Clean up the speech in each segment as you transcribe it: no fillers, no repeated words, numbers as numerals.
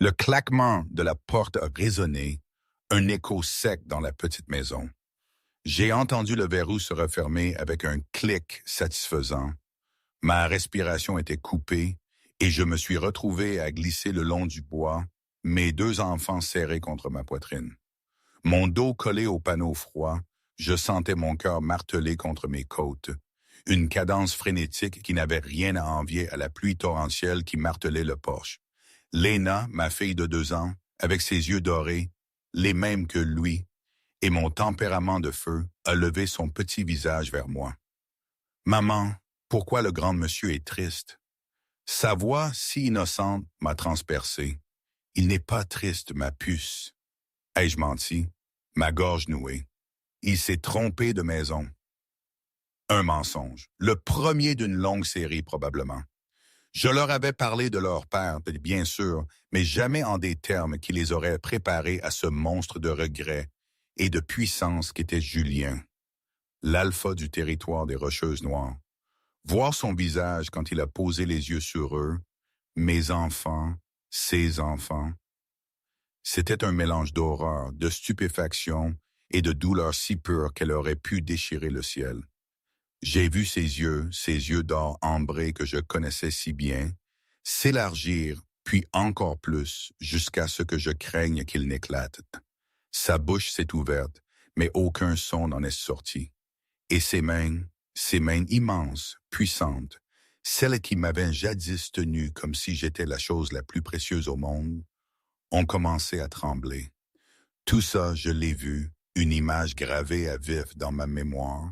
Le claquement de la porte a résonné, un écho sec dans la petite maison. J'ai entendu le verrou se refermer avec un clic satisfaisant. Ma respiration était coupée et je me suis retrouvé à glisser le long du bois, mes deux enfants serrés contre ma poitrine. Mon dos collé au panneau froid, je sentais mon cœur martelé contre mes côtes, une cadence frénétique qui n'avait rien à envier à la pluie torrentielle qui martelait le porche. Léna, ma fille de 2 ans, avec ses yeux dorés, les mêmes que lui, et mon tempérament de feu, a levé son petit visage vers moi. « Maman, pourquoi le grand monsieur est triste? » Sa voix, si innocente, m'a transpercé. « Il n'est pas triste, ma puce. » Ai-je menti? Ma gorge nouée. Il s'est trompé de maison. Un mensonge, le premier d'une longue série probablement. Je leur avais parlé de leur père, bien sûr, mais jamais en des termes qui les auraient préparés à ce monstre de regret et de puissance qu'était Julien, l'alpha du territoire des Rocheuses Noires. Voir son visage quand il a posé les yeux sur eux, mes enfants, ses enfants, c'était un mélange d'horreur, de stupéfaction et de douleur si pure qu'elle aurait pu déchirer le ciel. J'ai vu ces yeux d'or ambrés que je connaissais si bien, s'élargir, puis encore plus, jusqu'à ce que je craigne qu'ils n'éclatent. Sa bouche s'est ouverte, mais aucun son n'en est sorti. Et ses mains immenses, puissantes, celles qui m'avaient jadis tenu comme si j'étais la chose la plus précieuse au monde, ont commencé à trembler. Tout ça, je l'ai vu, une image gravée à vif dans ma mémoire,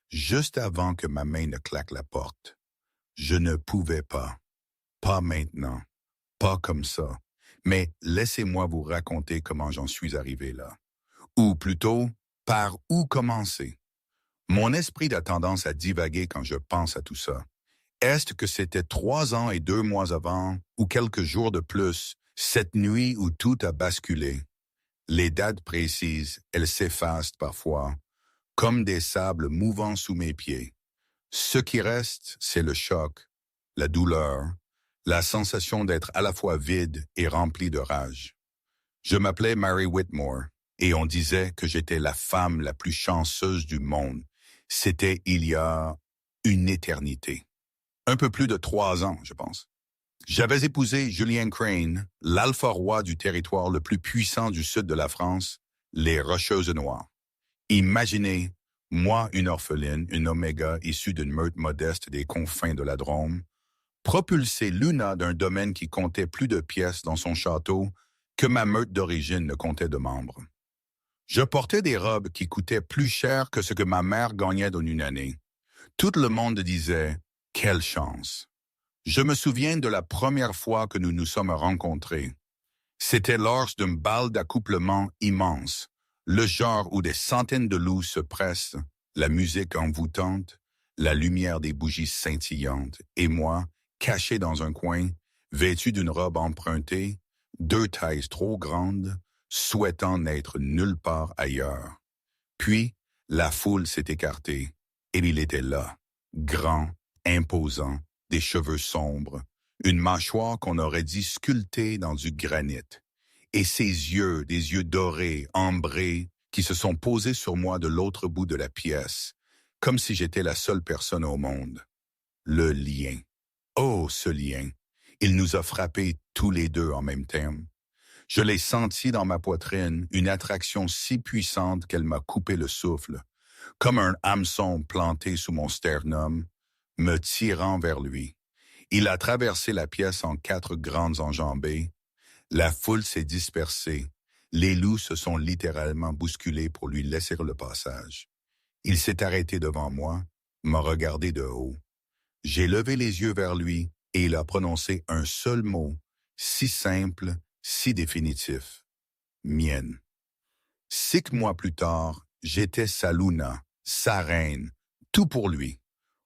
juste avant que ma main ne claque la porte. Je ne pouvais pas maintenant, pas comme ça, mais laissez-moi vous raconter comment j'en suis arrivé là. Ou plutôt, par où commencer. Mon esprit a tendance à divaguer quand je pense à tout ça. Est-ce que c'était 3 ans et 2 mois avant, ou quelques jours de plus, cette nuit où tout a basculé? Les dates précises, elles s'effacent parfois, comme des sables mouvants sous mes pieds. Ce qui reste, c'est le choc, la douleur, la sensation d'être à la fois vide et rempli de rage. Je m'appelais Mary Whitmore, et on disait que j'étais la femme la plus chanceuse du monde. C'était il y a une éternité. Un peu plus de 3 ans, je pense. J'avais épousé Julien Crane, l'alpha roi du territoire le plus puissant du sud de la France, les Rocheuses Noires. Imaginez, moi une orpheline, une oméga issue d'une meute modeste des confins de la Drôme, propulser Luna d'un domaine qui comptait plus de pièces dans son château que ma meute d'origine ne comptait de membres. Je portais des robes qui coûtaient plus cher que ce que ma mère gagnait dans une année. Tout le monde disait « Quelle chance !» Je me souviens de la première fois que nous nous sommes rencontrés. C'était lors d'un bal d'accouplement immense, le genre où des centaines de loups se pressent, la musique envoûtante, la lumière des bougies scintillantes, et moi, caché dans un coin, vêtu d'une robe empruntée, 2 tailles trop grandes, souhaitant n'être nulle part ailleurs. Puis, la foule s'est écartée, et il était là, grand, imposant, des cheveux sombres, une mâchoire qu'on aurait dit sculptée dans du granit, et ses yeux, des yeux dorés, ambrés, qui se sont posés sur moi de l'autre bout de la pièce, comme si j'étais la seule personne au monde. Le lien. Oh, ce lien! Il nous a frappés tous les deux en même temps. Je l'ai senti dans ma poitrine, une attraction si puissante qu'elle m'a coupé le souffle, comme un hameçon planté sous mon sternum, me tirant vers lui. Il a traversé la pièce en 4 grandes enjambées. La foule s'est dispersée. Les loups se sont littéralement bousculés pour lui laisser le passage. Il s'est arrêté devant moi, m'a regardé de haut. J'ai levé les yeux vers lui et il a prononcé un seul mot, si simple, si définitif. Mienne. 6 mois plus tard, j'étais sa Luna, sa reine, tout pour lui.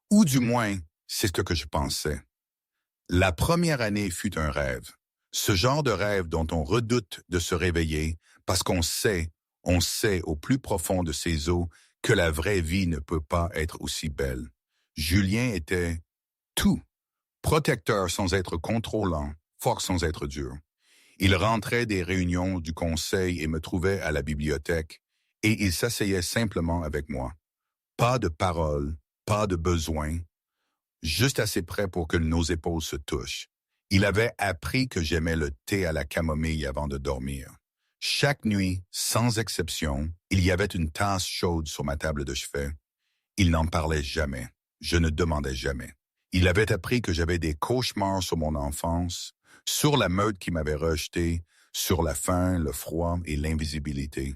Ou du moins, c'est ce que je pensais. La première année fut un rêve. Ce genre de rêve dont on redoute de se réveiller parce qu'on sait au plus profond de ses os que la vraie vie ne peut pas être aussi belle. Julien était tout. Protecteur sans être contrôlant, fort sans être dur. Il rentrait des réunions du conseil et me trouvait à la bibliothèque, et il s'asseyait simplement avec moi. Pas de paroles, pas de besoin, juste assez près pour que nos épaules se touchent. Il avait appris que j'aimais le thé à la camomille avant de dormir. Chaque nuit, sans exception, il y avait une tasse chaude sur ma table de chevet. Il n'en parlait jamais. Je ne demandais jamais. Il avait appris que j'avais des cauchemars sur mon enfance, sur la meute qui m'avait rejeté, sur la faim, le froid et l'invisibilité.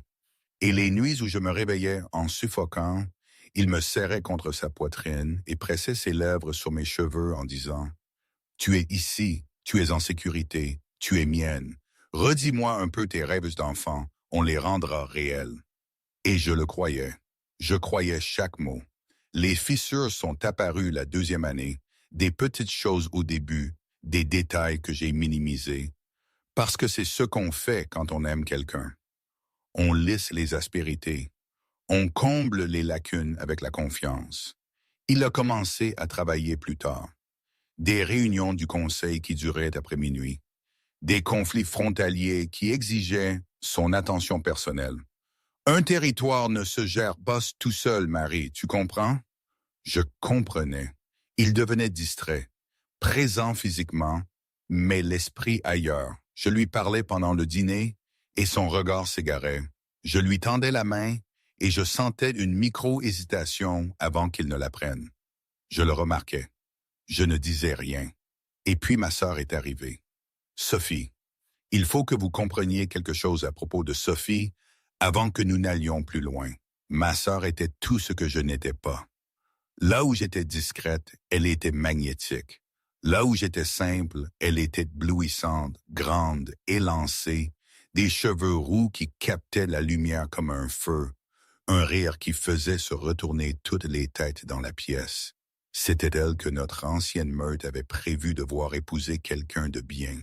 Et les nuits où je me réveillais en suffoquant, il me serrait contre sa poitrine et pressait ses lèvres sur mes cheveux en disant « Tu es ici, tu es en sécurité, tu es mienne. Redis-moi un peu tes rêves d'enfant, on les rendra réels. » Et je le croyais. Je croyais chaque mot. Les fissures sont apparues la deuxième année, des petites choses au début, des détails que j'ai minimisés, parce que c'est ce qu'on fait quand on aime quelqu'un. On lisse les aspérités. On comble les lacunes avec la confiance. Il a commencé à travailler plus tard. Des réunions du conseil qui duraient après minuit. Des conflits frontaliers qui exigeaient son attention personnelle. Un territoire ne se gère pas tout seul, Marie, tu comprends? Je comprenais. Il devenait distrait, présent physiquement, mais l'esprit ailleurs. Je lui parlais pendant le dîner et son regard s'égarait. Je lui tendais la main et je sentais une micro-hésitation avant qu'il ne la prenne. Je le remarquais. Je ne disais rien. Et puis ma sœur est arrivée. Sophie. Il faut que vous compreniez quelque chose à propos de Sophie avant que nous n'allions plus loin. Ma sœur était tout ce que je n'étais pas. Là où j'étais discrète, elle était magnétique. Là où j'étais simple, elle était éblouissante, grande, élancée, des cheveux roux qui captaient la lumière comme un feu, un rire qui faisait se retourner toutes les têtes dans la pièce. C'était elle que notre ancienne meute avait prévu de voir épouser quelqu'un de bien,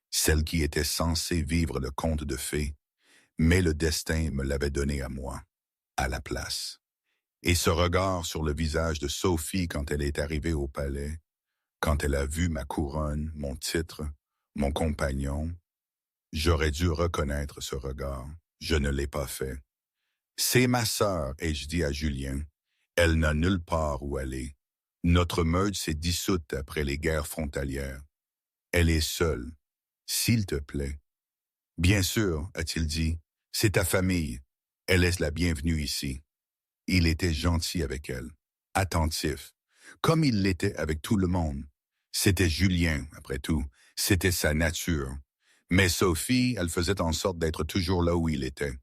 celle qui était censée vivre le conte de fées, mais le destin me l'avait donné à moi, à la place. Et ce regard sur le visage de Sophie quand elle est arrivée au palais, quand elle a vu ma couronne, mon titre, mon compagnon, j'aurais dû reconnaître ce regard. Je ne l'ai pas fait. C'est ma sœur, ai-je dit à Julien. Elle n'a nulle part où aller. Notre meute s'est dissoute après les guerres frontalières. Elle est seule. S'il te plaît. Bien sûr, a-t-il dit, c'est ta famille. Elle est la bienvenue ici. Il était gentil avec elle, attentif, comme il l'était avec tout le monde. C'était Julien, après tout. C'était sa nature. Mais Sophie, elle faisait en sorte d'être toujours là où il était.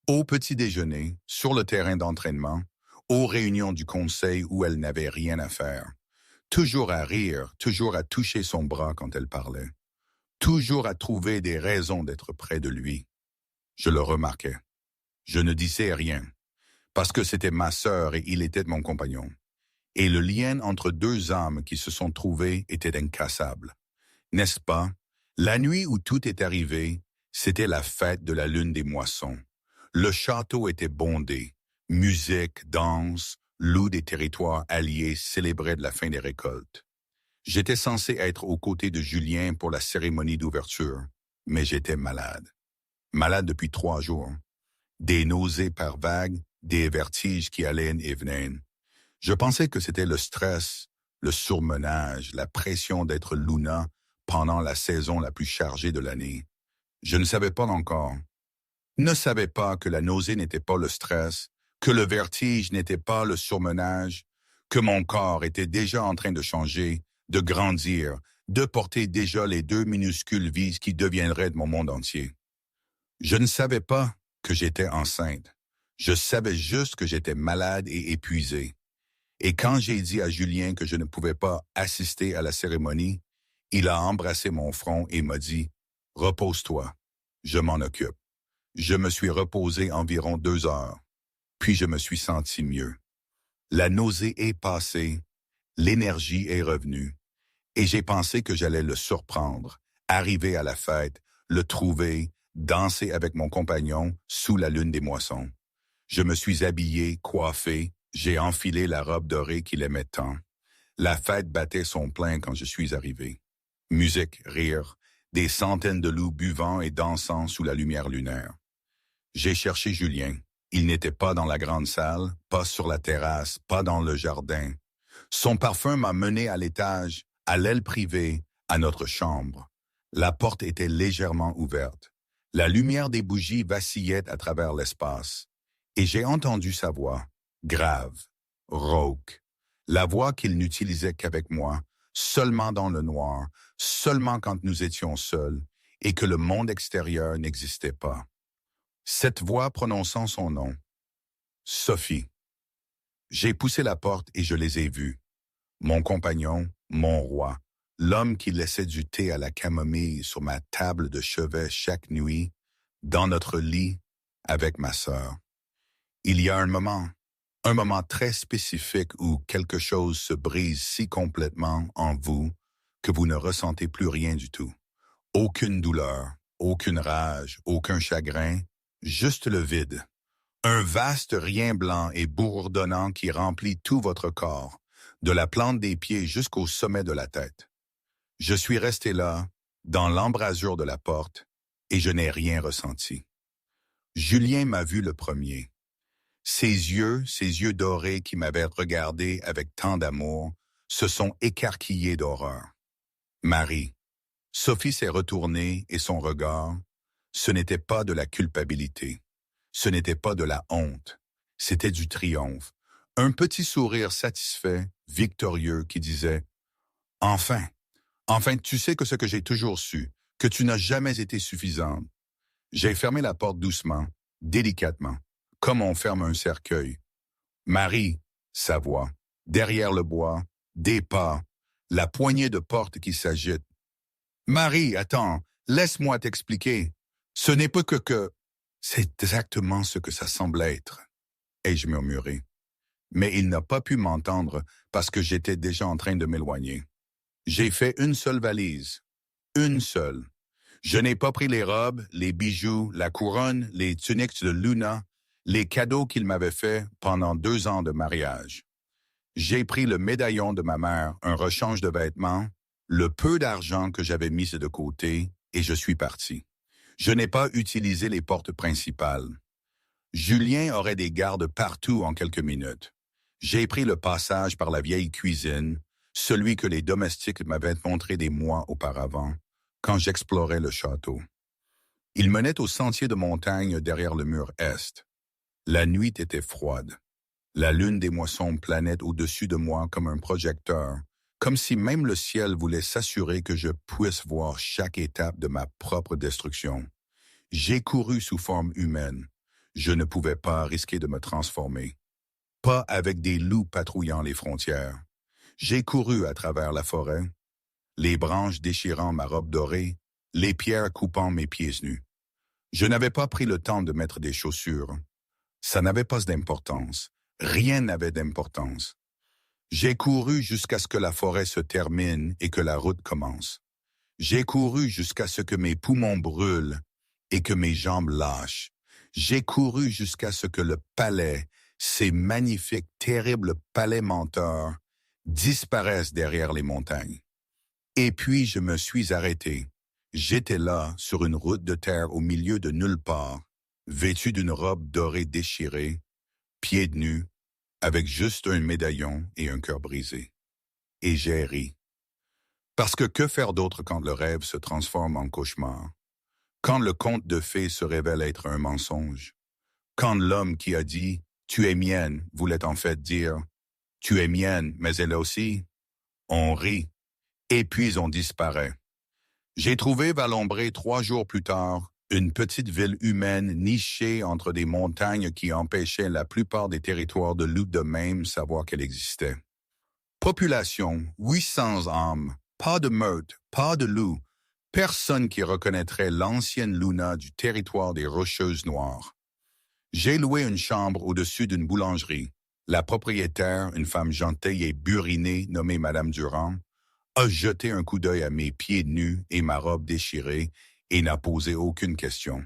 Au petit déjeuner, sur le terrain d'entraînement, aux réunions du conseil où elle n'avait rien à faire. Toujours à rire, toujours à toucher son bras quand elle parlait. Toujours à trouver des raisons d'être près de lui. Je le remarquais. Je ne disais rien, parce que c'était ma sœur et il était mon compagnon. Et le lien entre deux âmes qui se sont trouvées était incassable. N'est-ce pas? La nuit où tout est arrivé, c'était la fête de la lune des moissons. Le château était bondé. Musique, danse, loups des territoires alliés célébraient de la fin des récoltes. J'étais censé être aux côtés de Julien pour la cérémonie d'ouverture, mais j'étais malade. Malade depuis 3 jours. Des nausées par vagues, des vertiges qui allaient et venaient. Je pensais que c'était le stress, le surmenage, la pression d'être Luna pendant la saison la plus chargée de l'année. Je ne savais pas encore. Ne savais pas que la nausée n'était pas le stress, que le vertige n'était pas le surmenage, que mon corps était déjà en train de changer, de grandir, de porter déjà les 2 minuscules vies qui deviendraient de mon monde entier. Je ne savais pas que j'étais enceinte. Je savais juste que j'étais malade et épuisé. Et quand j'ai dit à Julien que je ne pouvais pas assister à la cérémonie, il a embrassé mon front et m'a dit « Repose-toi, je m'en occupe ». Je me suis reposé environ 2 heures, puis je me suis senti mieux. La nausée est passée, l'énergie est revenue, et j'ai pensé que j'allais le surprendre, arriver à la fête, le trouver, danser avec mon compagnon sous la lune des moissons. Je me suis habillé, coiffé, j'ai enfilé la robe dorée qu'il aimait tant. La fête battait son plein quand je suis arrivé. Musique, rire, des centaines de loups buvant et dansant sous la lumière lunaire. J'ai cherché Julien. Il n'était pas dans la grande salle, pas sur la terrasse, pas dans le jardin. Son parfum m'a mené à l'étage, à l'aile privée, à notre chambre. La porte était légèrement ouverte. La lumière des bougies vacillait à travers l'espace. Et j'ai entendu sa voix, grave, rauque. La voix qu'il n'utilisait qu'avec moi, seulement dans le noir, seulement quand nous étions seuls, et que le monde extérieur n'existait pas. Cette voix prononçant son nom. Sophie. J'ai poussé la porte et je les ai vus. Mon compagnon, mon roi, l'homme qui laissait du thé à la camomille sur ma table de chevet chaque nuit, dans notre lit, avec ma sœur. Il y a un moment très spécifique où quelque chose se brise si complètement en vous que vous ne ressentez plus rien du tout. Aucune douleur, aucune rage, aucun chagrin, juste le vide. Un vaste rien blanc et bourdonnant qui remplit tout votre corps, de la plante des pieds jusqu'au sommet de la tête. Je suis resté là, dans l'embrasure de la porte, et je n'ai rien ressenti. Julien m'a vu le premier. Ses yeux dorés qui m'avaient regardé avec tant d'amour, se sont écarquillés d'horreur. Marie. Sophie s'est retournée et son regard, ce n'était pas de la culpabilité. Ce n'était pas de la honte, c'était du triomphe. Un petit sourire satisfait, victorieux, qui disait « Enfin, enfin, tu sais que ce que j'ai toujours su, que tu n'as jamais été suffisante. » J'ai fermé la porte doucement, délicatement, comme on ferme un cercueil. Marie, sa voix, derrière le bois, des pas, la poignée de porte qui s'agite. « Marie, attends, laisse-moi t'expliquer. Ce n'est pas que... » C'est exactement ce que ça semble être, ai-je murmuré. Mais il n'a pas pu m'entendre parce que j'étais déjà en train de m'éloigner. J'ai fait une seule valise. Une seule. Je n'ai pas pris les robes, les bijoux, la couronne, les tuniques de Luna, les cadeaux qu'il m'avait faits pendant 2 ans de mariage. J'ai pris le médaillon de ma mère, un rechange de vêtements, le peu d'argent que j'avais mis de côté, et je suis parti. Je n'ai pas utilisé les portes principales. Julien aurait des gardes partout en quelques minutes. J'ai pris le passage par la vieille cuisine, celui que les domestiques m'avaient montré des mois auparavant, quand j'explorais le château. Il menait au sentier de montagne derrière le mur est. La nuit était froide. La lune des moissons planait au-dessus de moi comme un projecteur, comme si même le ciel voulait s'assurer que je puisse voir chaque étape de ma propre destruction. J'ai couru sous forme humaine. Je ne pouvais pas risquer de me transformer. Pas avec des loups patrouillant les frontières. J'ai couru à travers la forêt, les branches déchirant ma robe dorée, les pierres coupant mes pieds nus. Je n'avais pas pris le temps de mettre des chaussures. Ça n'avait pas d'importance. Rien n'avait d'importance. J'ai couru jusqu'à ce que la forêt se termine et que la route commence. J'ai couru jusqu'à ce que mes poumons brûlent et que mes jambes lâchent. J'ai couru jusqu'à ce que le palais, ces magnifiques, terribles palais menteurs, disparaissent derrière les montagnes. Et puis je me suis arrêté. J'étais là, sur une route de terre au milieu de nulle part, vêtu d'une robe dorée déchirée, pieds nus, avec juste un médaillon et un cœur brisé. Et j'ai ri. Parce que faire d'autre quand le rêve se transforme en cauchemar? Quand le conte de fées se révèle être un mensonge? Quand l'homme qui a dit « tu es mienne » voulait en fait dire « tu es mienne, mais elle aussi », on rit, et puis on disparaît. J'ai trouvé Valombré 3 jours plus tard, une petite ville humaine nichée entre des montagnes qui empêchaient la plupart des territoires de loups de même savoir qu'elle existait. Population, 800 âmes, pas de meute, pas de loups, personne qui reconnaîtrait l'ancienne Luna du territoire des Rocheuses Noires. J'ai loué une chambre au-dessus d'une boulangerie. La propriétaire, une femme gentille et burinée nommée Madame Durand, a jeté un coup d'œil à mes pieds nus et ma robe déchirée et n'a posé aucune question.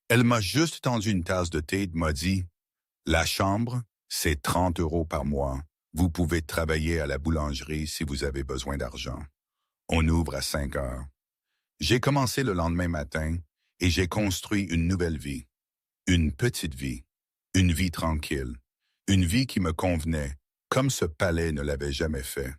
Elle m'a juste tendu une tasse de thé et m'a dit « La chambre, c'est 30 € par mois. Vous pouvez travailler à la boulangerie si vous avez besoin d'argent. On ouvre à 5 heures. » J'ai commencé le lendemain matin et j'ai construit une nouvelle vie, une petite vie, une vie tranquille, une vie qui me convenait, comme ce palais ne l'avait jamais fait.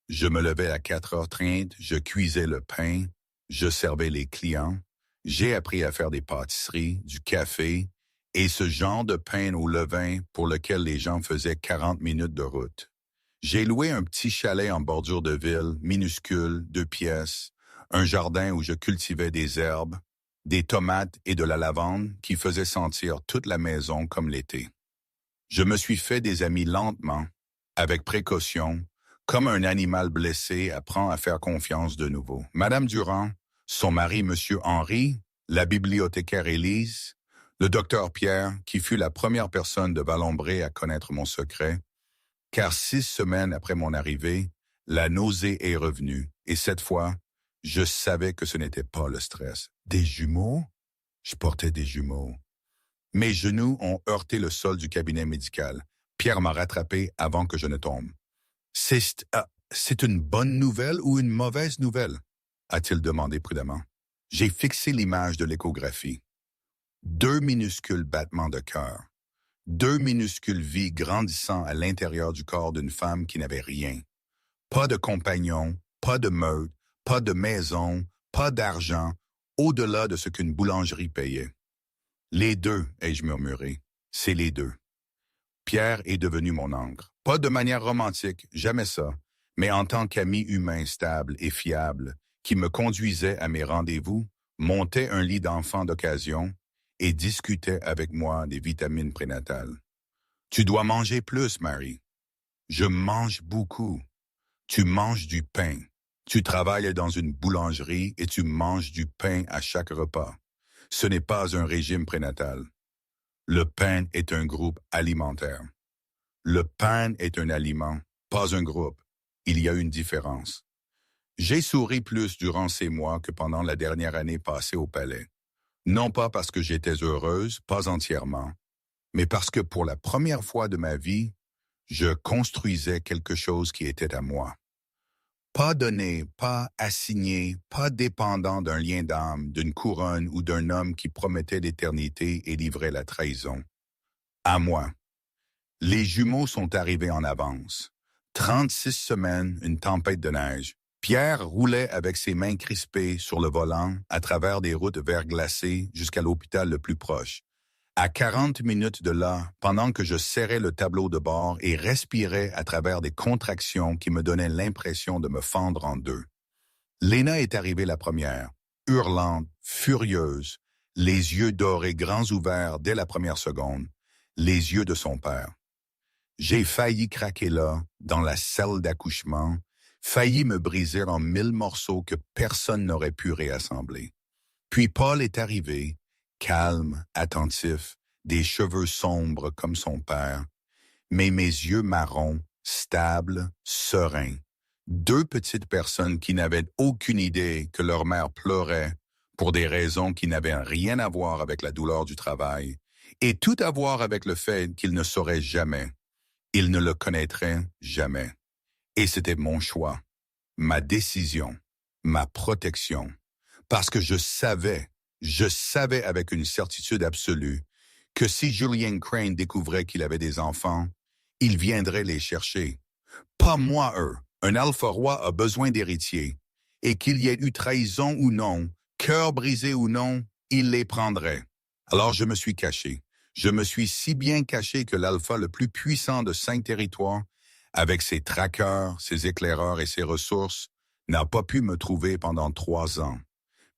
Je me levais à 4h30, je cuisais le pain, je servais les clients, j'ai appris à faire des pâtisseries, du café et ce genre de pain au levain pour lequel les gens faisaient 40 minutes de route. J'ai loué un petit chalet en bordure de ville, minuscule, 2 pièces, un jardin où je cultivais des herbes, des tomates et de la lavande qui faisaient sentir toute la maison comme l'été. Je me suis fait des amis lentement, avec précaution, comme un animal blessé apprend à faire confiance de nouveau. Madame Durand, son mari Monsieur Henri, la bibliothécaire Élise, le docteur Pierre, qui fut la première personne de Valombré à connaître mon secret, car 6 semaines après mon arrivée, la nausée est revenue, et cette fois, je savais que ce n'était pas le stress. Des jumeaux? Je portais des jumeaux. Mes genoux ont heurté le sol du cabinet médical. Pierre m'a rattrapé avant que je ne tombe. C'est une bonne nouvelle ou une mauvaise nouvelle? A-t-il demandé prudemment. J'ai fixé l'image de l'échographie. 2 minuscules battements de cœur. 2 minuscules vies grandissant à l'intérieur du corps d'une femme qui n'avait rien. Pas de compagnon, pas de meute, pas de maison, pas d'argent, au-delà de ce qu'une boulangerie payait. Les deux, ai-je murmuré, c'est les deux. Pierre est devenu mon ancre. Pas de manière romantique, jamais ça, mais en tant qu'ami humain stable et fiable, qui me conduisait à mes rendez-vous, montait un lit d'enfant d'occasion et discutait avec moi des vitamines prénatales. Tu dois manger plus, Marie. Je mange beaucoup. Tu manges du pain. Tu travailles dans une boulangerie et tu manges du pain à chaque repas. Ce n'est pas un régime prénatal. Le pain est un groupe alimentaire. Le pain est un aliment, pas un groupe. Il y a une différence. J'ai souri plus durant ces mois que pendant la dernière année passée au palais. Non pas parce que j'étais heureuse, pas entièrement, mais parce que pour la première fois de ma vie, je construisais quelque chose qui était à moi. Pas donné, pas assigné, pas dépendant d'un lien d'âme, d'une couronne ou d'un homme qui promettait l'éternité et livrait la trahison. À moi. Les jumeaux sont arrivés en avance. 36 semaines, une tempête de neige. Pierre roulait avec ses mains crispées sur le volant à travers des routes verglacées jusqu'à l'hôpital le plus proche. À 40 minutes de là, pendant que je serrais le tableau de bord et respirais à travers des contractions qui me donnaient l'impression de me fendre en deux. Léna est arrivée la première, hurlante, furieuse, les yeux dorés grands ouverts dès la première seconde, les yeux de son père. J'ai failli craquer là, dans la salle d'accouchement, failli me briser en 1000 morceaux que personne n'aurait pu réassembler. Puis Paul est arrivé, calme, attentif, des cheveux sombres comme son père, mais mes yeux marrons, stables, sereins. 2 petites personnes qui n'avaient aucune idée que leur mère pleurait pour des raisons qui n'avaient rien à voir avec la douleur du travail et tout à voir avec le fait qu'ils ne sauraient jamais. Ils ne le connaîtraient jamais. Et c'était mon choix, ma décision, ma protection. Parce que je savais avec une certitude absolue que si Julian Crane découvrait qu'il avait des enfants, il viendrait les chercher. Pas moi, eux. Un alpha roi a besoin d'héritiers. Et qu'il y ait eu trahison ou non, cœur brisé ou non, il les prendrait. Alors je me suis caché. Je me suis si bien caché que l'alpha le plus puissant de 5 territoires, avec ses traqueurs, ses éclaireurs et ses ressources, n'a pas pu me trouver pendant 3 ans.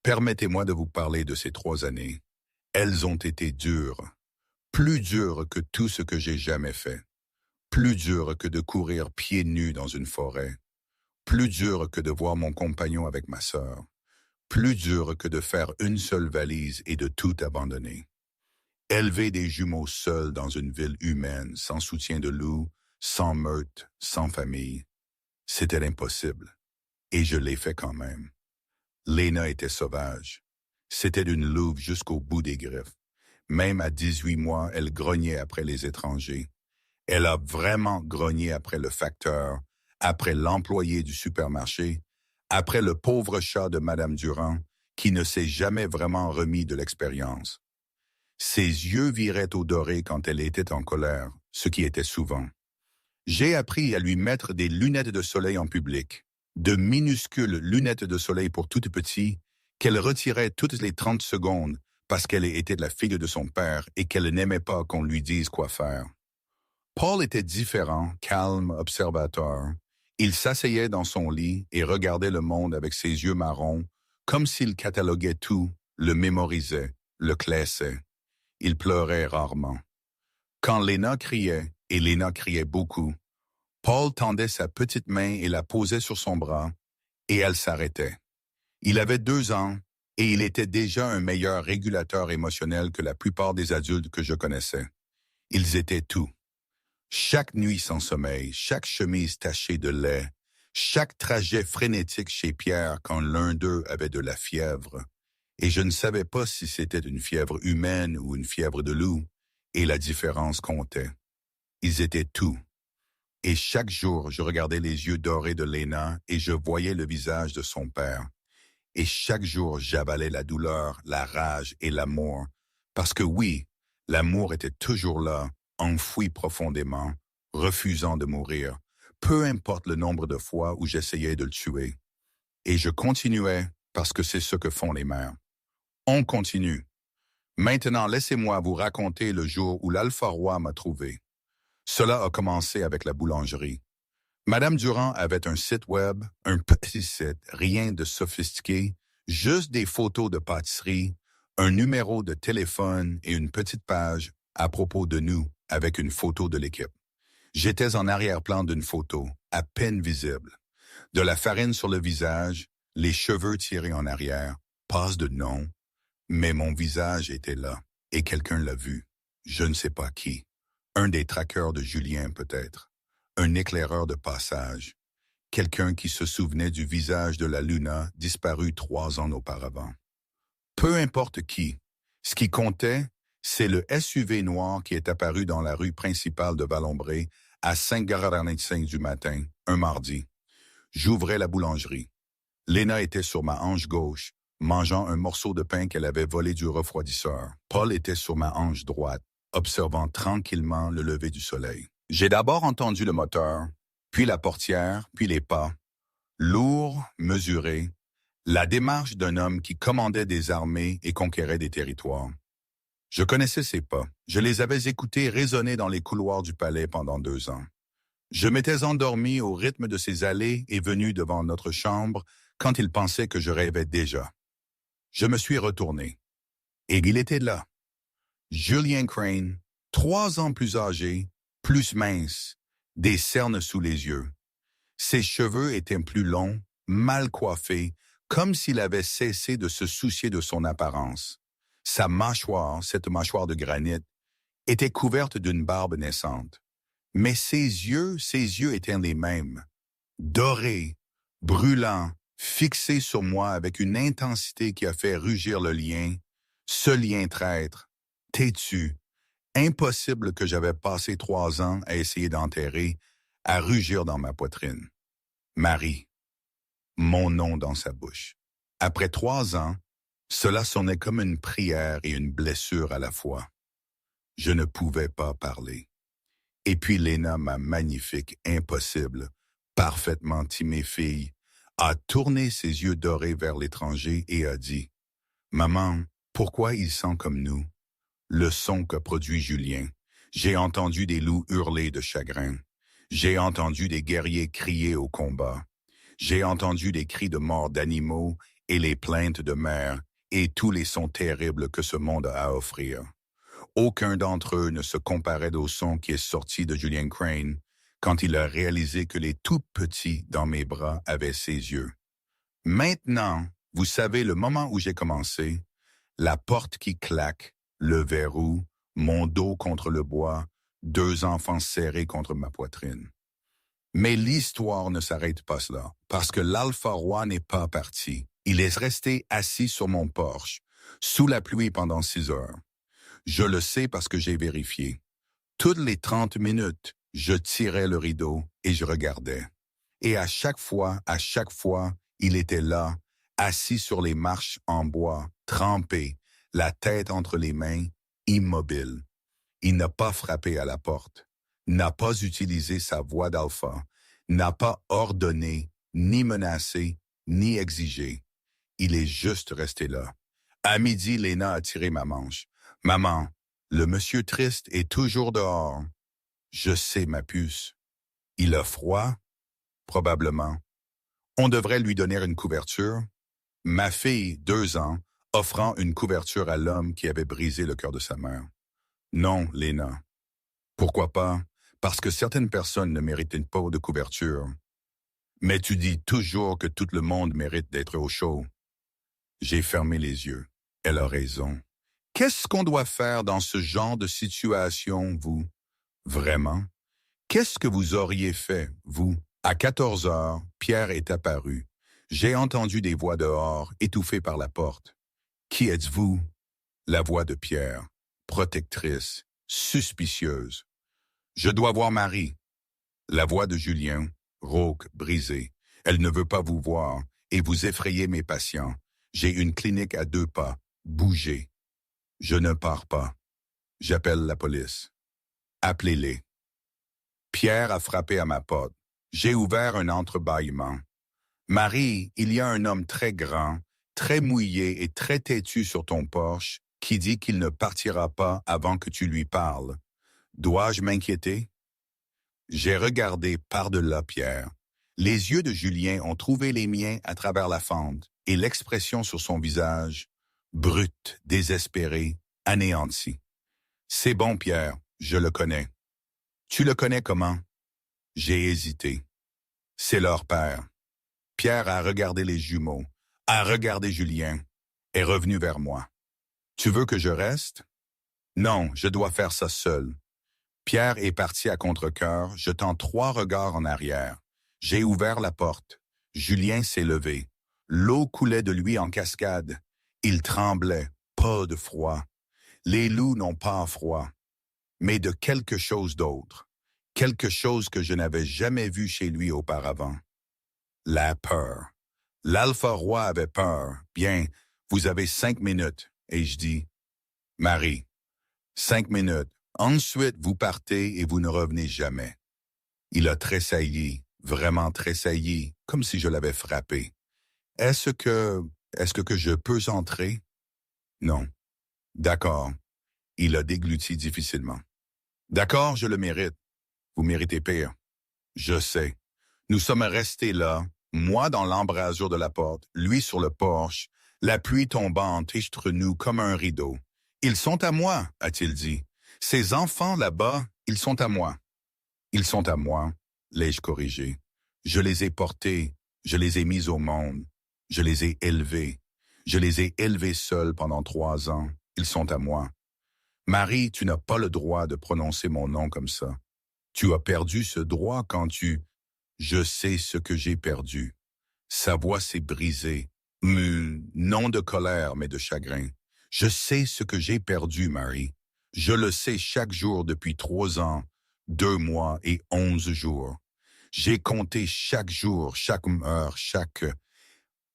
Permettez-moi de vous parler de ces 3 années. Elles ont été dures. Plus dures que tout ce que j'ai jamais fait. Plus dures que de courir pieds nus dans une forêt. Plus dures que de voir mon compagnon avec ma sœur. Plus dures que de faire une seule valise et de tout abandonner. Élever des jumeaux seuls dans une ville humaine, sans soutien de loup, sans meute, sans famille, c'était impossible. Et je l'ai fait quand même. Léna était sauvage. C'était une louve jusqu'au bout des griffes. Même à 18 mois, elle grognait après les étrangers. Elle a vraiment grogné après le facteur, après l'employé du supermarché, après le pauvre chat de Madame Durand, qui ne s'est jamais vraiment remis de l'expérience. Ses yeux viraient au doré quand elle était en colère, ce qui était souvent. J'ai appris à lui mettre des lunettes de soleil en public, de minuscules lunettes de soleil pour tout petit, qu'elle retirait toutes les 30 secondes parce qu'elle était la fille de son père et qu'elle n'aimait pas qu'on lui dise quoi faire. Paul était différent, calme, observateur. Il s'asseyait dans son lit et regardait le monde avec ses yeux marrons, comme s'il cataloguait tout, le mémorisait, le classait. Il pleurait rarement. Quand Léna criait, et Léna criait beaucoup, Paul tendait sa petite main et la posait sur son bras, et elle s'arrêtait. Il avait 2 ans, et il était déjà un meilleur régulateur émotionnel que la plupart des adultes que je connaissais. Ils étaient tout. Chaque nuit sans sommeil, chaque chemise tachée de lait, chaque trajet frénétique chez Pierre quand l'un d'eux avait de la fièvre. Et je ne savais pas si c'était une fièvre humaine ou une fièvre de loup, et la différence comptait. Ils étaient tout. Et chaque jour, je regardais les yeux dorés de Léna et je voyais le visage de son père. Et chaque jour, j'avalais la douleur, la rage et l'amour. Parce que oui, l'amour était toujours là, enfoui profondément, refusant de mourir, peu importe le nombre de fois où j'essayais de le tuer. Et je continuais parce que c'est ce que font les mères. On continue. Maintenant, laissez-moi vous raconter le jour où l'Alpha Roi m'a trouvé. Cela a commencé avec la boulangerie. Madame Durand avait un site web, un petit site, rien de sophistiqué, juste des photos de pâtisserie, un numéro de téléphone et une petite page à propos de nous avec une photo de l'équipe. J'étais en arrière-plan d'une photo, à peine visible. De la farine sur le visage, les cheveux tirés en arrière, passe de nom, mais mon visage était là et quelqu'un l'a vu. Je ne sais pas qui. Un des traqueurs de Julien peut-être. Un éclaireur de passage, quelqu'un qui se souvenait du visage de la Luna disparue 3 ans auparavant. Peu importe qui, ce qui comptait, c'est le SUV noir qui est apparu dans la rue principale de Valombré à 5h45 du matin, un mardi. J'ouvrais la boulangerie. Léna était sur ma hanche gauche, mangeant un morceau de pain qu'elle avait volé du refroidisseur. Paul était sur ma hanche droite, observant tranquillement le lever du soleil. J'ai d'abord entendu le moteur, puis la portière, puis les pas. Lourd, mesuré, la démarche d'un homme qui commandait des armées et conquérait des territoires. Je connaissais ses pas. Je les avais écoutés résonner dans les couloirs du palais pendant 2 ans. Je m'étais endormi au rythme de ses allées et venues devant notre chambre quand il pensait que je rêvais déjà. Je me suis retourné. Et il était là. Julien Crane, 3 ans plus âgé, plus mince, des cernes sous les yeux. Ses cheveux étaient plus longs, mal coiffés, comme s'il avait cessé de se soucier de son apparence. Sa mâchoire, cette mâchoire de granit, était couverte d'une barbe naissante. Mais ses yeux étaient les mêmes. Dorés, brûlants, fixés sur moi avec une intensité qui a fait rugir le lien, ce lien traître, têtu, impossible que j'avais passé 3 ans à essayer d'enterrer, à rugir dans ma poitrine. Marie, mon nom dans sa bouche. Après 3 ans, cela sonnait comme une prière et une blessure à la fois. Je ne pouvais pas parler. Et puis Léna, ma magnifique, impossible, parfaitement timée fille, a tourné ses yeux dorés vers l'étranger et a dit « Maman, pourquoi il sent comme nous ?» Le son que produit Julien. J'ai entendu des loups hurler de chagrin. J'ai entendu des guerriers crier au combat. J'ai entendu des cris de mort d'animaux et les plaintes de mères et tous les sons terribles que ce monde a à offrir. Aucun d'entre eux ne se comparait au son qui est sorti de Julien Crane quand il a réalisé que les tout petits dans mes bras avaient ses yeux. Maintenant, vous savez le moment où j'ai commencé, la porte qui claque, le verrou, mon dos contre le bois, 2 enfants serrés contre ma poitrine. Mais l'histoire ne s'arrête pas là, parce que l'Alpha Roi n'est pas parti. Il est resté assis sur mon porche, sous la pluie pendant 6 heures. Je le sais parce que j'ai vérifié. Toutes les 30 minutes, je tirais le rideau et je regardais. Et à chaque fois, il était là, assis sur les marches en bois, trempé, la tête entre les mains, immobile. Il n'a pas frappé à la porte, n'a pas utilisé sa voix d'alpha, n'a pas ordonné, ni menacé, ni exigé. Il est juste resté là. À midi, Léna a tiré ma manche. Maman, le monsieur triste est toujours dehors. Je sais, ma puce. Il a froid? Probablement. On devrait lui donner une couverture. Ma fille, 2 ans, offrant une couverture à l'homme qui avait brisé le cœur de sa mère. Non, Léna. Pourquoi pas? Parce que certaines personnes ne méritent pas de couverture. Mais tu dis toujours que tout le monde mérite d'être au chaud. J'ai fermé les yeux. Elle a raison. Qu'est-ce qu'on doit faire dans ce genre de situation, vous? Vraiment? Qu'est-ce que vous auriez fait, vous? À 14 heures, Pierre est apparu. J'ai entendu des voix dehors, étouffées par la porte. Qui êtes-vous? La voix de Pierre, protectrice, suspicieuse. Je dois voir Marie. La voix de Julien, rauque, brisée. Elle ne veut pas vous voir et vous effrayez mes patients. J'ai une clinique à 2 pas. Bougez. Je ne pars pas. J'appelle la police. Appelez-les. Pierre a frappé à ma porte. J'ai ouvert un entrebâillement. Marie, il y a un homme très grand, très mouillé et très têtu sur ton porche qui dit qu'il ne partira pas avant que tu lui parles. Dois-je m'inquiéter? J'ai regardé par-delà Pierre. Les yeux de Julien ont trouvé les miens à travers la fente et l'expression sur son visage, brute, désespérée, anéantie. C'est bon, Pierre, je le connais. Tu le connais comment? J'ai hésité. C'est leur père. Pierre a regardé les jumeaux, a regardé Julien, est revenu vers moi. Tu veux que je reste? Non, je dois faire ça seul. Pierre est parti à contre-cœur, jetant 3 regards en arrière. J'ai ouvert la porte. Julien s'est levé. L'eau coulait de lui en cascade. Il tremblait, pas de froid. Les loups n'ont pas froid, mais de quelque chose d'autre. Quelque chose que je n'avais jamais vu chez lui auparavant. La peur. L'Alpha Roi avait peur. Bien, vous avez 5 minutes. Et je dis, Marie, 5 minutes. Ensuite, vous partez et vous ne revenez jamais. Il a tressailli, vraiment tressailli, comme si je l'avais frappé. Est-ce que je peux entrer? Non. D'accord. Il a dégluti difficilement. D'accord, je le mérite. Vous méritez pire. Je sais. Nous sommes restés là, moi dans l'embrasure de la porte, lui sur le porche, la pluie tombant entre nous comme un rideau. Ils sont à moi, a-t-il dit. Ces enfants là-bas, ils sont à moi. Ils sont à moi, l'ai-je corrigé. Je les ai portés, je les ai mis au monde, je les ai élevés. Je les ai élevés seuls pendant 3 ans. Ils sont à moi. Marie, tu n'as pas le droit de prononcer mon nom comme ça. Tu as perdu ce droit quand tu... Je sais ce que j'ai perdu. Sa voix s'est brisée. Non de colère, mais de chagrin. Je sais ce que j'ai perdu, Marie. Je le sais chaque jour depuis 3 ans, 2 mois et 11 jours. J'ai compté chaque jour, chaque heure, chaque...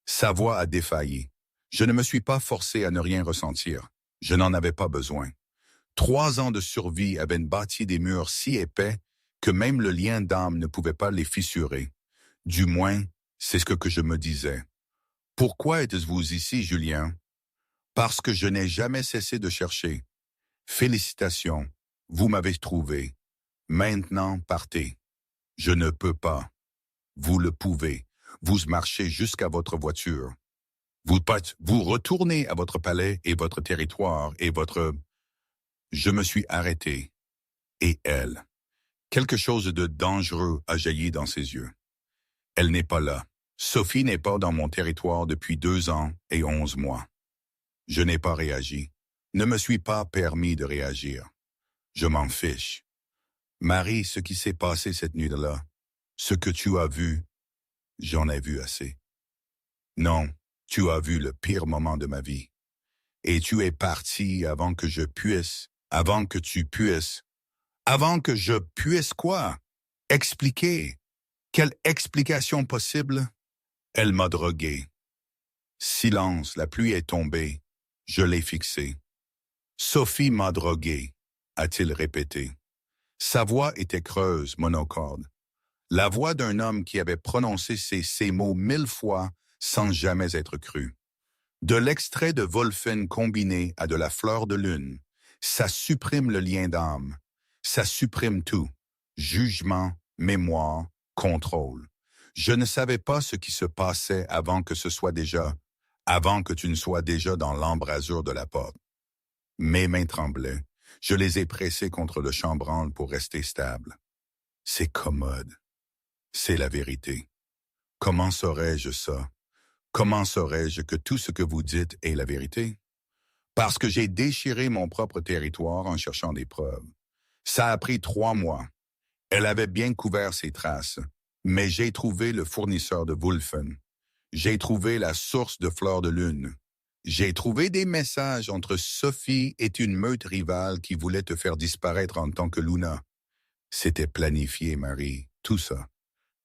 Sa voix a défailli. Je ne me suis pas forcé à ne rien ressentir. Je n'en avais pas besoin. 3 ans de survie avaient bâti des murs si épais que même le lien d'âme ne pouvait pas les fissurer. Du moins, c'est ce que je me disais. Pourquoi êtes-vous ici, Julien? Parce que je n'ai jamais cessé de chercher. Félicitations, vous m'avez trouvé. Maintenant, partez. Je ne peux pas. Vous le pouvez. Vous marchez jusqu'à votre voiture. Vous retournez à votre palais et votre territoire et votre... Je me suis arrêté. Et elle. Quelque chose de dangereux a jailli dans ses yeux. Elle n'est pas là. Sophie n'est pas dans mon territoire depuis 2 ans et 11 mois. Je n'ai pas réagi. Ne me suis pas permis de réagir. Je m'en fiche. Marie, ce qui s'est passé cette nuit-là, ce que tu as vu, j'en ai vu assez. Non, tu as vu le pire moment de ma vie. Et tu es parti avant que je puisse, avant que tu puisses. Avant que je puisse quoi? Expliquer. Quelle explication possible? Elle m'a drogué. Silence, la pluie est tombée. Je l'ai fixé. Sophie m'a drogué, a-t-il répété. Sa voix était creuse, monocorde. La voix d'un homme qui avait prononcé ces mots 1000 fois sans jamais être cru. De l'extrait de Wolfen combiné à de la fleur de lune, ça supprime le lien d'âme. Ça supprime tout. Jugement, mémoire, contrôle. Je ne savais pas ce qui se passait avant que tu ne sois déjà dans l'embrasure de la porte. Mes mains tremblaient. Je les ai pressées contre le chambranle pour rester stable. C'est commode. C'est la vérité. Comment saurais-je ça? Comment saurais-je que tout ce que vous dites est la vérité? Parce que j'ai déchiré mon propre territoire en cherchant des preuves. Ça a pris 3 mois. Elle avait bien couvert ses traces, mais j'ai trouvé le fournisseur de Wolfen. J'ai trouvé la source de fleurs de lune. J'ai trouvé des messages entre Sophie et une meute rivale qui voulait te faire disparaître en tant que Luna. C'était planifié, Marie, tout ça.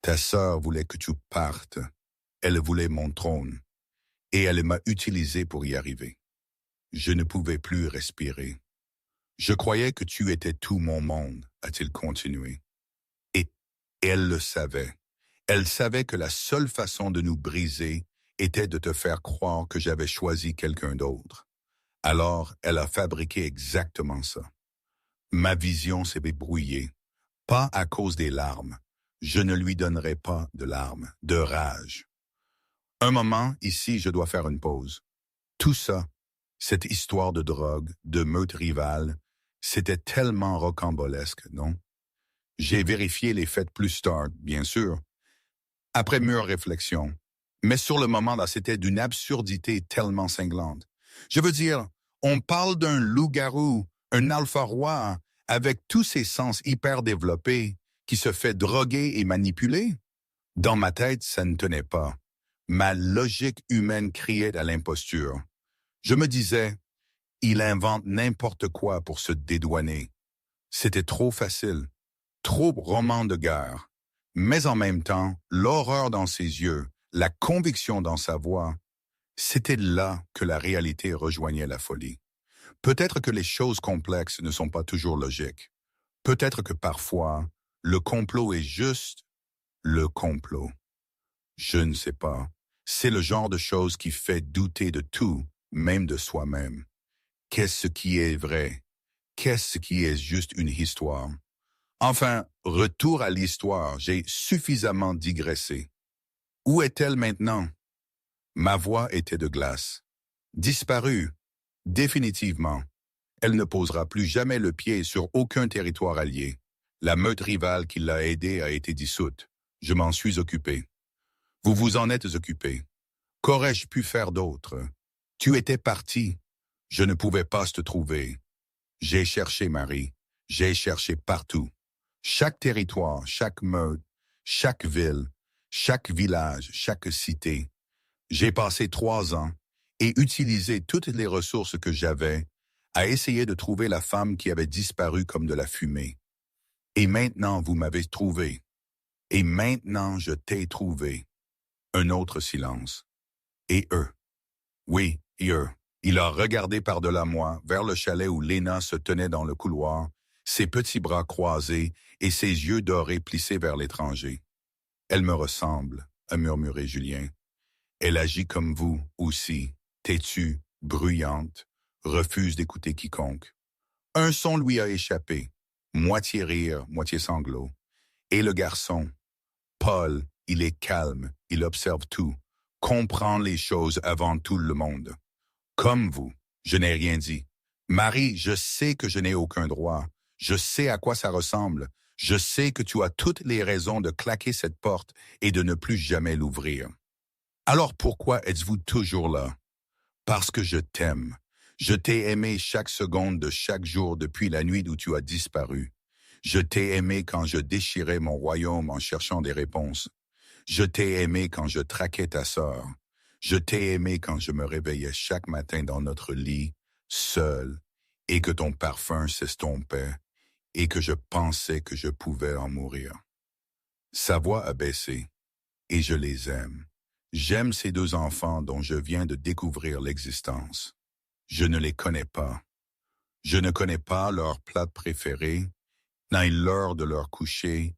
Ta sœur voulait que tu partes. Elle voulait mon trône. Et elle m'a utilisé pour y arriver. Je ne pouvais plus respirer. Je croyais que tu étais tout mon monde, a-t-il continué. Et elle le savait. Elle savait que la seule façon de nous briser était de te faire croire que j'avais choisi quelqu'un d'autre. Alors, elle a fabriqué exactement ça. Ma vision s'est brouillée, pas à cause des larmes. Je ne lui donnerai pas de larmes, de rage. Un moment, ici, je dois faire une pause. Tout ça, cette histoire de drogue, de meute rivale, c'était tellement rocambolesque, non? J'ai vérifié les faits plus tard, bien sûr, après mûre réflexion. Mais sur le moment, là, c'était d'une absurdité tellement cinglante. Je veux dire, on parle d'un loup-garou, un alpha-roi, avec tous ses sens hyper développés, qui se fait droguer et manipuler. Dans ma tête, ça ne tenait pas. Ma logique humaine criait à l'imposture. Je me disais, il invente n'importe quoi pour se dédouaner. C'était trop facile, trop roman de guerre. Mais en même temps, l'horreur dans ses yeux, la conviction dans sa voix, c'était là que la réalité rejoignait la folie. Peut-être que les choses complexes ne sont pas toujours logiques. Peut-être que parfois, le complot est juste le complot. Je ne sais pas. C'est le genre de chose qui fait douter de tout, même de soi-même. Qu'est-ce qui est vrai? Qu'est-ce qui est juste une histoire? Enfin, retour à l'histoire, j'ai suffisamment digressé. Où est-elle maintenant? Ma voix était de glace. Disparue, définitivement. Elle ne posera plus jamais le pied sur aucun territoire allié. La meute rivale qui l'a aidée a été dissoute. Je m'en suis occupé. Vous vous en êtes occupé. Qu'aurais-je pu faire d'autre? Tu étais parti. Je ne pouvais pas te trouver. J'ai cherché, Marie. J'ai cherché partout. Chaque territoire, chaque meute, chaque ville, chaque village, chaque cité. J'ai passé 3 ans et utilisé toutes les ressources que j'avais à essayer de trouver la femme qui avait disparu comme de la fumée. Et maintenant, vous m'avez trouvé. Et maintenant, je t'ai trouvé. Un autre silence. Et eux. Oui, et eux. Il a regardé par-delà moi, vers le chalet où Léna se tenait dans le couloir, ses petits bras croisés et ses yeux dorés plissés vers l'étranger. Elle me ressemble, a murmuré Julien. Elle agit comme vous, aussi, têtue, bruyante, refuse d'écouter quiconque. Un son lui a échappé, moitié rire, moitié sanglot. Et le garçon, Paul, il est calme, il observe tout, comprend les choses avant tout le monde. Comme vous, je n'ai rien dit. Marie, je sais que je n'ai aucun droit. Je sais à quoi ça ressemble. Je sais que tu as toutes les raisons de claquer cette porte et de ne plus jamais l'ouvrir. Alors pourquoi êtes-vous toujours là? Parce que je t'aime. Je t'ai aimé chaque seconde de chaque jour depuis la nuit où tu as disparu. Je t'ai aimé quand je déchirais mon royaume en cherchant des réponses. Je t'ai aimé quand je traquais ta sœur. Je t'ai aimé quand je me réveillais chaque matin dans notre lit, seul, et que ton parfum s'estompait, et que je pensais que je pouvais en mourir. Sa voix a baissé, et je les aime. J'aime ces deux enfants dont je viens de découvrir l'existence. Je ne les connais pas. Je ne connais pas leur plat préféré, ni l'heure de leur coucher,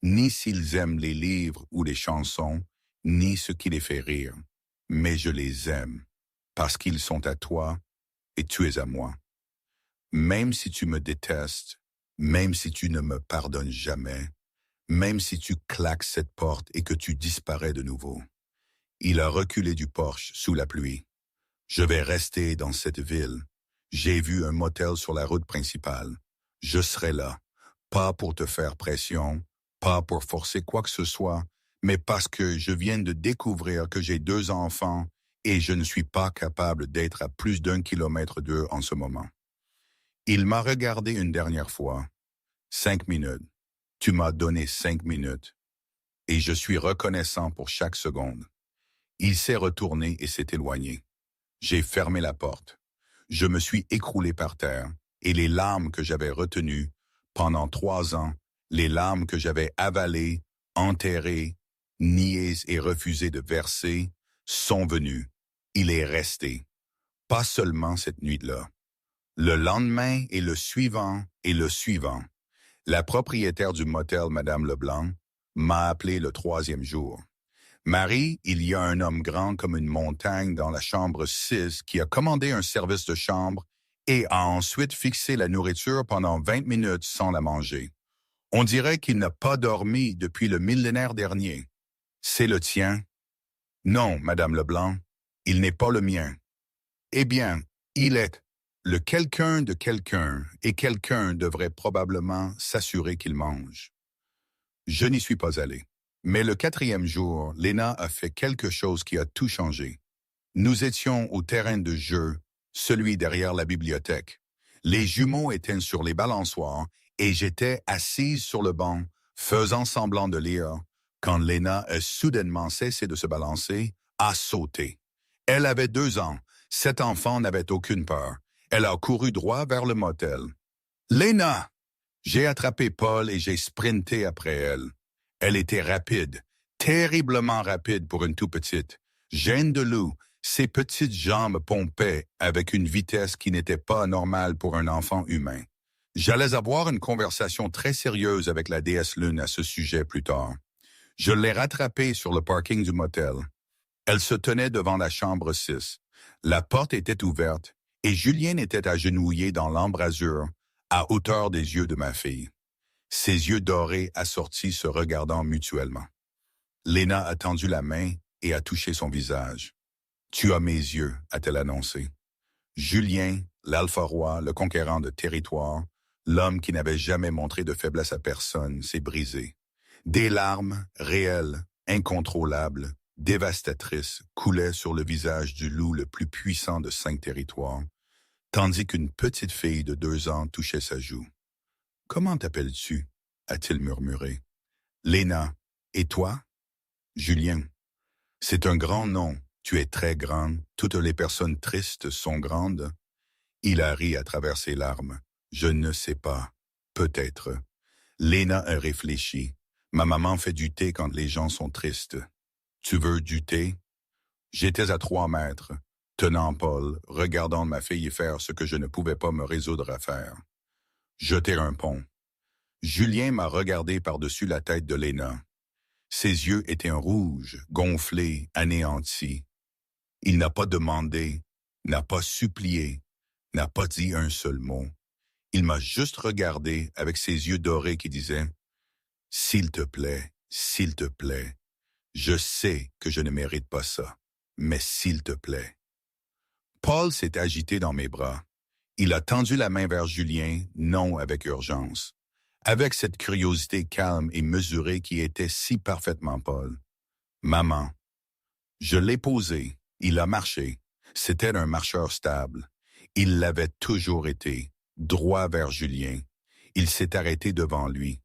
ni s'ils aiment les livres ou les chansons, ni ce qui les fait rire. Mais je les aime, parce qu'ils sont à toi et tu es à moi. Même si tu me détestes, même si tu ne me pardonnes jamais, même si tu claques cette porte et que tu disparais de nouveau. Il a reculé du porche sous la pluie. Je vais rester dans cette ville. J'ai vu un motel sur la route principale. Je serai là, pas pour te faire pression, pas pour forcer quoi que ce soit, mais parce que je viens de découvrir que j'ai deux enfants et je ne suis pas capable d'être à plus d'1 kilomètre d'eux en ce moment. Il m'a regardé une dernière fois. 5 minutes. Tu m'as donné 5 minutes. Et je suis reconnaissant pour chaque seconde. Il s'est retourné et s'est éloigné. J'ai fermé la porte. Je me suis écroulé par terre et les larmes que j'avais retenues pendant 3 ans, les larmes que j'avais avalées, enterrées, niées et refusé de verser, sont venues. Il est resté. Pas seulement cette nuit-là. Le lendemain et le suivant et le suivant. La propriétaire du motel, Madame Leblanc, m'a appelé le 3e jour. Marie, il y a un homme grand comme une montagne dans la chambre 6 qui a commandé un service de chambre et a ensuite fixé la nourriture pendant 20 minutes sans la manger. On dirait qu'il n'a pas dormi depuis le millénaire dernier. C'est le tien? Non, Madame Leblanc, il n'est pas le mien. Eh bien, il est le quelqu'un de quelqu'un et quelqu'un devrait probablement s'assurer qu'il mange. Je n'y suis pas allé. Mais le 4e jour, Léna a fait quelque chose qui a tout changé. Nous étions au terrain de jeu, celui derrière la bibliothèque. Les jumeaux étaient sur les balançoires et j'étais assise sur le banc, faisant semblant de lire, quand Léna a soudainement cessé de se balancer, a sauté. Elle avait 2 ans. Cet enfant n'avait aucune peur. Elle a couru droit vers le motel. « Léna !» J'ai attrapé Paul et j'ai sprinté après elle. Elle était rapide, terriblement rapide pour une tout petite. Gêne de loup, ses petites jambes pompaient avec une vitesse qui n'était pas normale pour un enfant humain. J'allais avoir une conversation très sérieuse avec la déesse Lune à ce sujet plus tard. Je l'ai rattrapée sur le parking du motel. Elle se tenait devant la chambre 6. La porte était ouverte et Julien était agenouillé dans l'embrasure, à hauteur des yeux de ma fille. Ses yeux dorés assortis se regardant mutuellement. Léna a tendu la main et a touché son visage. « Tu as mes yeux », a-t-elle annoncé. Julien, l'alpha roi, le conquérant de territoire, l'homme qui n'avait jamais montré de faiblesse à personne, s'est brisé. Des larmes, réelles, incontrôlables, dévastatrices, coulaient sur le visage du loup le plus puissant de 5 territoires, tandis qu'une petite fille de 2 ans touchait sa joue. « Comment t'appelles-tu » a-t-il murmuré. « Léna. Et toi » ? Julien. « C'est un grand nom. Tu es très grande. Toutes les personnes tristes sont grandes. » Il a ri à travers ses larmes. « Je ne sais pas. Peut-être. » Léna a réfléchi. « Ma maman fait du thé quand les gens sont tristes. »« Tu veux du thé ?» J'étais à 3 mètres, tenant Paul, regardant ma fille faire ce que je ne pouvais pas me résoudre à faire. Jeter un pont. Julien m'a regardé par-dessus la tête de Léna. Ses yeux étaient rouges, gonflés, anéantis. Il n'a pas demandé, n'a pas supplié, n'a pas dit un seul mot. Il m'a juste regardé avec ses yeux dorés qui disaient « S'il te plaît, je sais que je ne mérite pas ça, mais s'il te plaît. » Paul s'est agité dans mes bras. Il a tendu la main vers Julien, non avec urgence, avec cette curiosité calme et mesurée qui était si parfaitement Paul. « Maman. » Je l'ai posé, il a marché. C'était un marcheur stable. Il l'avait toujours été, droit vers Julien. Il s'est arrêté devant lui,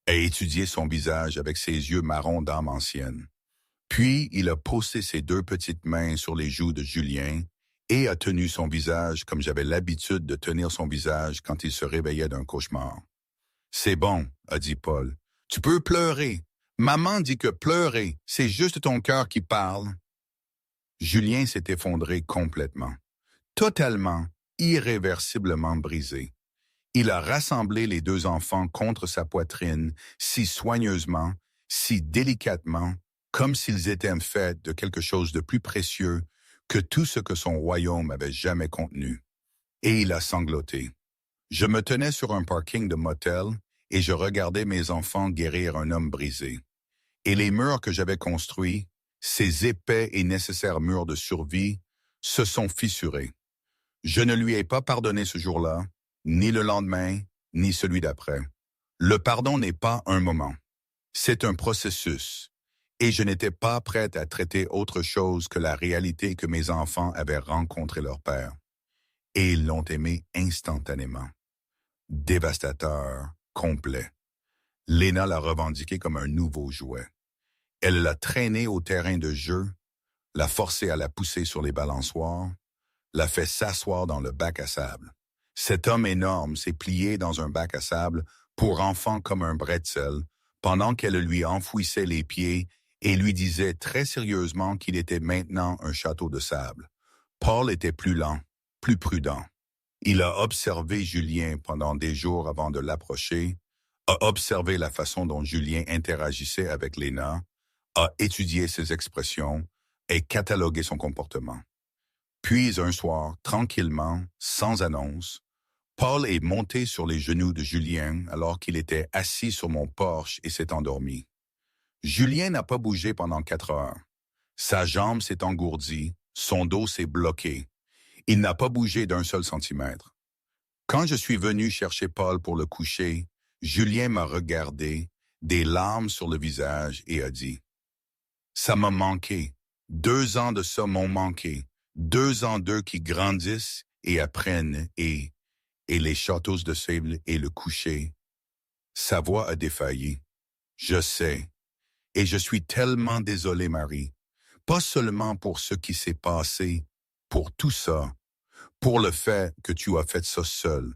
a étudié son visage avec ses yeux marrons d'âme ancienne. Puis il a posé ses 2 petites mains sur les joues de Julien et a tenu son visage comme j'avais l'habitude de tenir son visage quand il se réveillait d'un cauchemar. « C'est bon, » a dit Paul. « Tu peux pleurer. Maman dit que pleurer, c'est juste ton cœur qui parle. » Julien s'est effondré complètement, totalement, irréversiblement brisé. Il a rassemblé les deux enfants contre sa poitrine, si soigneusement, si délicatement, comme s'ils étaient faits de quelque chose de plus précieux que tout ce que son royaume avait jamais contenu. Et il a sangloté. Je me tenais sur un parking de motel et je regardais mes enfants guérir un homme brisé. Et les murs que j'avais construits, ces épais et nécessaires murs de survie, se sont fissurés. Je ne lui ai pas pardonné ce jour-là, ni le lendemain, ni celui d'après. Le pardon n'est pas un moment. C'est un processus. Et je n'étais pas prête à traiter autre chose que la réalité que mes enfants avaient rencontré leur père. Et ils l'ont aimé instantanément. Dévastateur, complet. Léna l'a revendiqué comme un nouveau jouet. Elle l'a traîné au terrain de jeu, l'a forcé à la pousser sur les balançoires, l'a fait s'asseoir dans le bac à sable. Cet homme énorme s'est plié dans un bac à sable pour enfant comme un bretzel, pendant qu'elle lui enfouissait les pieds et lui disait très sérieusement qu'il était maintenant un château de sable. Paul était plus lent, plus prudent. Il a observé Julien pendant des jours avant de l'approcher, a observé la façon dont Julien interagissait avec Léna, a étudié ses expressions et catalogué son comportement. Puis un soir, tranquillement, sans annonce, Paul est monté sur les genoux de Julien alors qu'il était assis sur mon porche et s'est endormi. Julien n'a pas bougé pendant 4 heures. Sa jambe s'est engourdie, son dos s'est bloqué. Il n'a pas bougé d'un seul centimètre. Quand je suis venu chercher Paul pour le coucher, Julien m'a regardé, des larmes sur le visage, et a dit « Ça m'a manqué. 2 ans de ça m'ont manqué. 2 ans d'eux qui grandissent et apprennent et les châteaux de sable et le coucher. » Sa voix a défailli. Je sais. Et je suis tellement désolé, Marie. Pas seulement pour ce qui s'est passé, pour tout ça, pour le fait que tu as fait ça seul,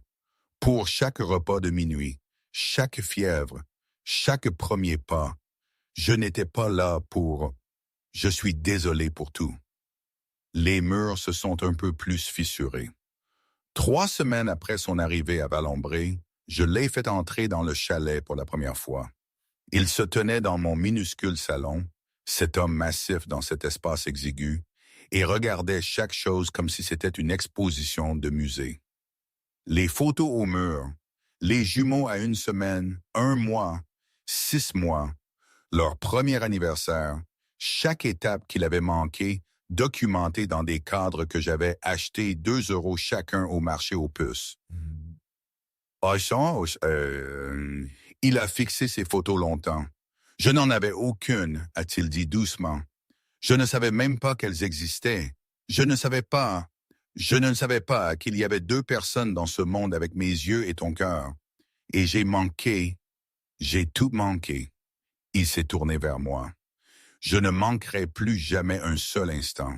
pour chaque repas de minuit, chaque fièvre, chaque premier pas. Je n'étais pas là pour... Je suis désolé pour tout. Les murs se sont un peu plus fissurés. 3 semaines après son arrivée à Valombré, je l'ai fait entrer dans le chalet pour la première fois. Il se tenait dans mon minuscule salon, cet homme massif dans cet espace exigu, et regardait chaque chose comme si c'était une exposition de musée. Les photos au mur, les jumeaux à 1 semaine, 1 mois, 6 mois, leur premier anniversaire, chaque étape qu'il avait manquée, documentée dans des cadres que j'avais achetés 2 € chacun au marché aux puces. Il a fixé ces photos longtemps. Je n'en avais aucune, a-t-il dit doucement. Je ne savais même pas qu'elles existaient. Je ne savais pas qu'il y avait 2 personnes dans ce monde avec mes yeux et ton cœur. Et j'ai tout manqué. Il s'est tourné vers moi. Je ne manquerai plus jamais un seul instant.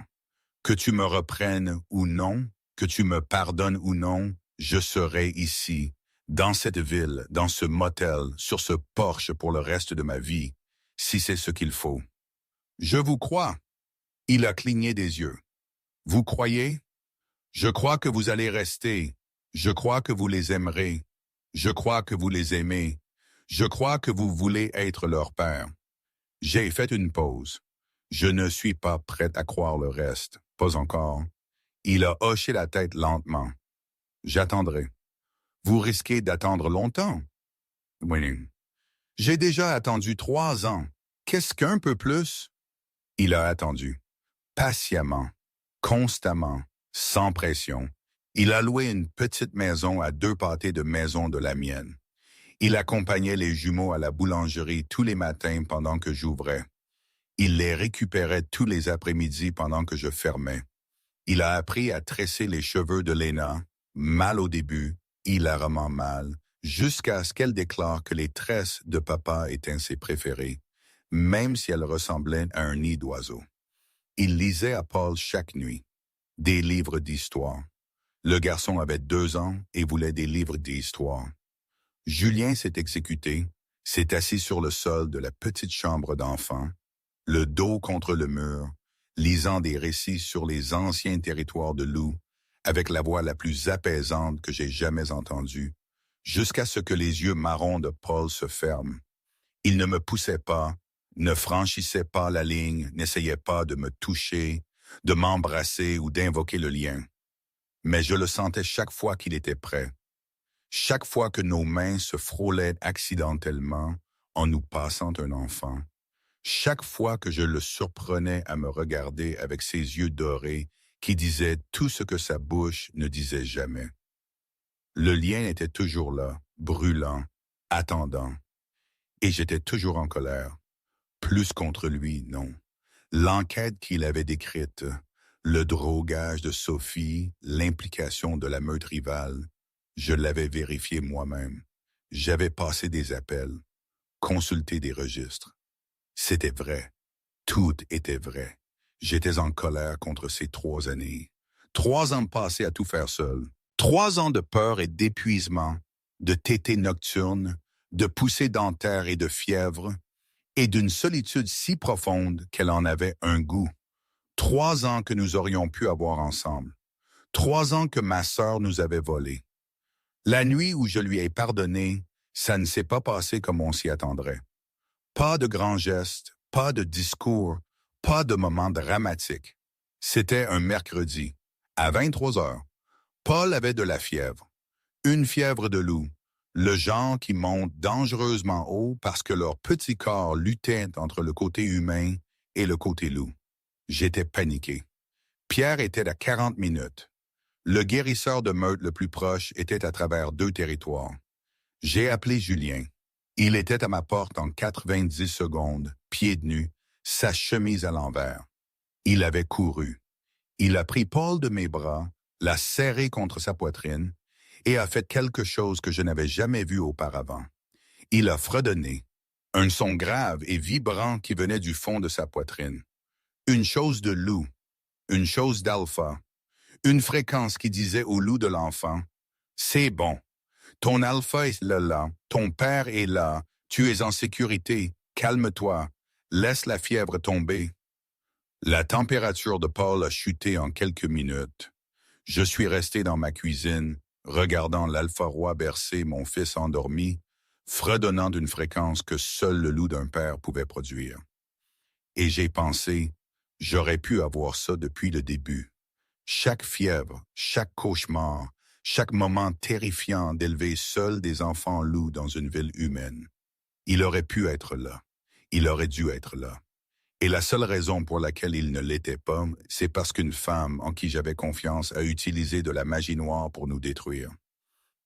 Que tu me reprennes ou non, que tu me pardonnes ou non, je serai ici, dans cette ville, dans ce motel, sur ce porche pour le reste de ma vie, si c'est ce qu'il faut. Je vous crois. Il a cligné des yeux. Vous croyez? Je crois que vous allez rester. Je crois que vous les aimerez. Je crois que vous les aimez. Je crois que vous voulez être leur père. J'ai fait une pause. Je ne suis pas prête à croire le reste. Pas encore. Il a hoché la tête lentement. J'attendrai. Vous risquez d'attendre longtemps. Oui. J'ai déjà attendu 3 ans. Qu'est-ce qu'un peu plus? Il a attendu. Patiemment. Constamment. Sans pression. Il a loué une petite maison à 2 pâtés de maison de la mienne. Il accompagnait les jumeaux à la boulangerie tous les matins pendant que j'ouvrais. Il les récupérait tous les après-midi pendant que je fermais. Il a appris à tresser les cheveux de Léna, mal au début, hilarement mal, jusqu'à ce qu'elle déclare que les tresses de papa étaient ses préférées, même si elles ressemblaient à un nid d'oiseau. Il lisait à Paul chaque nuit, des livres d'histoire. Le garçon avait 2 ans et voulait des livres d'histoire. Julien s'est exécuté, s'est assis sur le sol de la petite chambre d'enfant, le dos contre le mur, lisant des récits sur les anciens territoires de loups, avec la voix la plus apaisante que j'ai jamais entendue, jusqu'à ce que les yeux marrons de Paul se ferment. Il ne me poussait pas, ne franchissait pas la ligne, n'essayait pas de me toucher, de m'embrasser ou d'invoquer le lien. Mais je le sentais chaque fois qu'il était prêt. Chaque fois que nos mains se frôlaient accidentellement en nous passant un enfant. Chaque fois que je le surprenais à me regarder avec ses yeux dorés qui disaient tout ce que sa bouche ne disait jamais. Le lien était toujours là, brûlant, attendant. Et j'étais toujours en colère. Plus contre lui, non. L'enquête qu'il avait décrite, le drogage de Sophie, l'implication de la meute rivale, je l'avais vérifié moi-même. J'avais passé des appels, consulté des registres. C'était vrai. Tout était vrai. J'étais en colère contre ces 3 années. 3 ans passés à tout faire seul. 3 ans de peur et d'épuisement, de tétées nocturnes, de poussées dentaires et de fièvre, et d'une solitude si profonde qu'elle en avait un goût. 3 ans que nous aurions pu avoir ensemble. 3 ans que ma sœur nous avait volés. La nuit où je lui ai pardonné, ça ne s'est pas passé comme on s'y attendrait. Pas de grands gestes, pas de discours, pas de moments dramatiques. C'était un mercredi, à 23 heures. Paul avait de la fièvre. Une fièvre de loup, le genre qui monte dangereusement haut parce que leur petit corps luttait entre le côté humain et le côté loup. J'étais paniqué. Pierre était à 40 minutes. Le guérisseur de meute le plus proche était à travers 2 territoires. J'ai appelé Julien. Il était à ma porte en 90 secondes, pieds nus, sa chemise à l'envers. Il avait couru. Il a pris Paul de mes bras, l'a serré contre sa poitrine et a fait quelque chose que je n'avais jamais vu auparavant. Il a fredonné, un son grave et vibrant qui venait du fond de sa poitrine. Une chose de loup, une chose d'alpha, une fréquence qui disait au loup de l'enfant, « C'est bon, ton alpha est là, ton père est là, tu es en sécurité, calme-toi, laisse la fièvre tomber. » La température de Paul a chuté en quelques minutes. Je suis resté dans ma cuisine, regardant l'alpha-roi bercer mon fils endormi, fredonnant d'une fréquence que seul le loup d'un père pouvait produire. Et j'ai pensé, j'aurais pu avoir ça depuis le début. Chaque fièvre, chaque cauchemar, chaque moment terrifiant d'élever seul des enfants loups dans une ville humaine. Il aurait pu être là. Il aurait dû être là. Et la seule raison pour laquelle il ne l'était pas, c'est parce qu'une femme en qui j'avais confiance a utilisé de la magie noire pour nous détruire.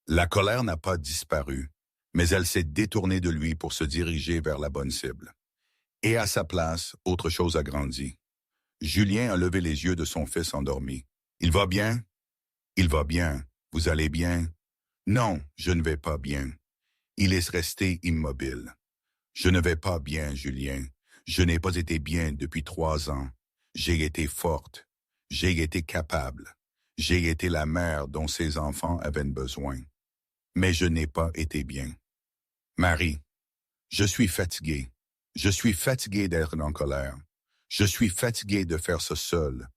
La colère n'a pas disparu, mais elle s'est détournée de lui pour se diriger vers la bonne cible. Et à sa place, autre chose a grandi. Julien a levé les yeux de son fils endormi. « Il va bien? »« Il va bien. Vous allez bien? »« Non, je ne vais pas bien. » Il est resté immobile. « Je ne vais pas bien, Julien. Je n'ai pas été bien depuis 3 ans. J'ai été forte. J'ai été capable. J'ai été la mère dont ses enfants avaient besoin. Mais je n'ai pas été bien. Marie, je suis fatigué. Je suis fatigué d'être en colère. Je suis fatigué de faire ça seul.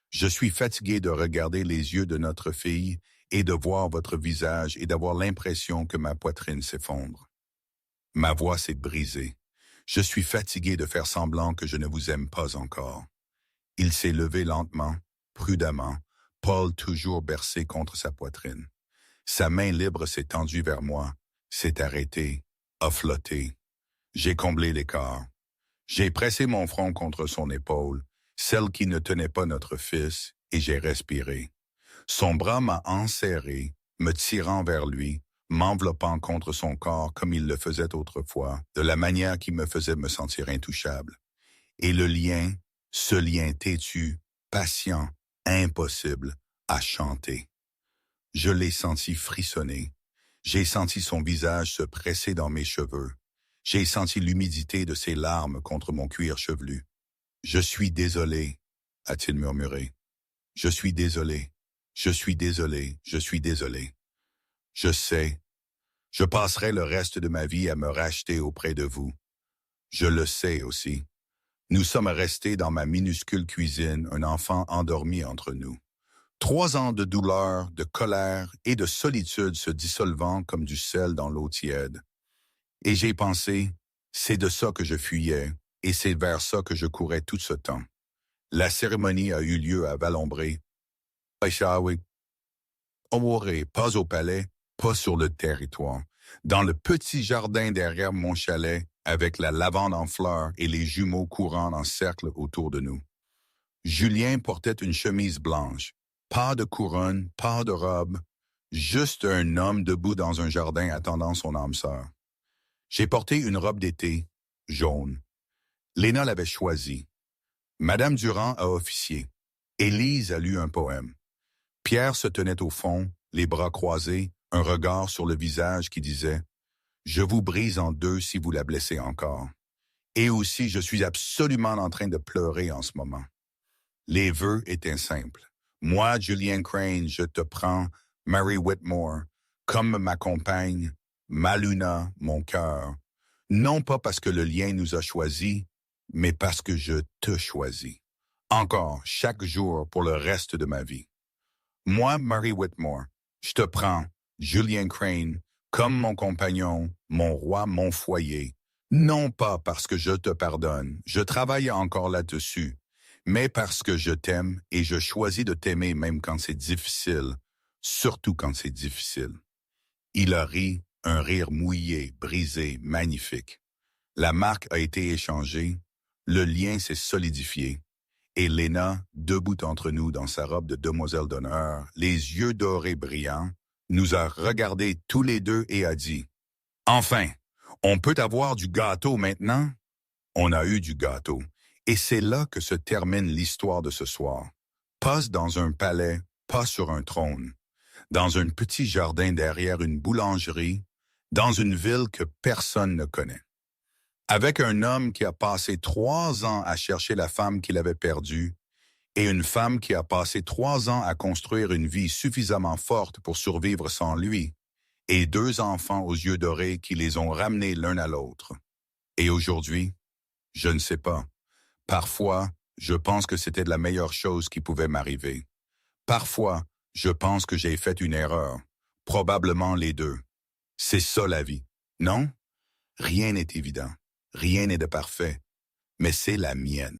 Je suis fatigué de regarder les yeux de notre fille et de voir votre visage et d'avoir l'impression que ma poitrine s'effondre. Ma voix s'est brisée. Je suis fatigué de faire semblant que je ne vous aime pas encore. » Il s'est levé lentement, prudemment, Paul toujours bercé contre sa poitrine. Sa main libre s'est tendue vers moi, s'est arrêtée, a flotté. J'ai comblé l'écart. J'ai pressé mon front contre son épaule, celle qui ne tenait pas notre fils, et j'ai respiré. Son bras m'a enserré, me tirant vers lui, m'enveloppant contre son corps comme il le faisait autrefois, de la manière qui me faisait me sentir intouchable. Et le lien, ce lien têtu, patient, impossible, a chanté. Je l'ai senti frissonner. J'ai senti son visage se presser dans mes cheveux. J'ai senti l'humidité de ses larmes contre mon cuir chevelu. « Je suis désolé, » a-t-il murmuré. « Je suis désolé, je suis désolé, je suis désolé. Je sais, je passerai le reste de ma vie à me racheter auprès de vous. Je le sais aussi. Nous sommes restés dans ma minuscule cuisine, un enfant endormi entre nous. 3 ans de douleur, de colère et de solitude se dissolvant comme du sel dans l'eau tiède. Et j'ai pensé, c'est de ça que je fuyais, et c'est vers ça que je courais tout ce temps. La cérémonie a eu lieu à Valombré, Aishawi, Omoré, pas au palais, pas sur le territoire. Dans le petit jardin derrière mon chalet, avec la lavande en fleurs et les jumeaux courant en cercle autour de nous. Julien portait une chemise blanche. Pas de couronne, pas de robe, juste un homme debout dans un jardin attendant son âme sœur. J'ai porté une robe d'été, jaune. Léna l'avait choisie. Madame Durand a officié. Élise a lu un poème. Pierre se tenait au fond, les bras croisés, un regard sur le visage qui disait « Je vous brise en deux si vous la blessez encore. Et aussi, je suis absolument en train de pleurer en ce moment. » Les vœux étaient simples. Moi, Julian Crane, je te prends, Mary Whitmore, comme ma compagne, ma Luna, mon cœur. Non pas parce que le lien nous a choisis, mais parce que je te choisis. Encore, chaque jour pour le reste de ma vie. Moi, Mary Whitmore, je te prends, Julian Crane, comme mon compagnon, mon roi, mon foyer. Non pas parce que je te pardonne, je travaille encore là-dessus, mais parce que je t'aime et je choisis de t'aimer même quand c'est difficile, surtout quand c'est difficile. Il a ri, un rire mouillé, brisé, magnifique. La marque a été échangée, le lien s'est solidifié. Et Léna, debout entre nous dans sa robe de demoiselle d'honneur, les yeux dorés brillants, nous a regardés tous les deux et a dit « Enfin, on peut avoir du gâteau maintenant? » On a eu du gâteau. Et c'est là que se termine l'histoire de ce soir. Pas dans un palais, pas sur un trône. Dans un petit jardin derrière une boulangerie, dans une ville que personne ne connaît. Avec un homme qui a passé 3 ans à chercher la femme qu'il avait perdue et une femme qui a passé 3 ans à construire une vie suffisamment forte pour survivre sans lui et 2 enfants aux yeux dorés qui les ont ramenés l'un à l'autre. Et aujourd'hui, je ne sais pas. Parfois, je pense que c'était la meilleure chose qui pouvait m'arriver. Parfois, je pense que j'ai fait une erreur. Probablement les deux. C'est ça la vie, non? Rien n'est évident. Rien n'est de parfait, mais c'est la mienne.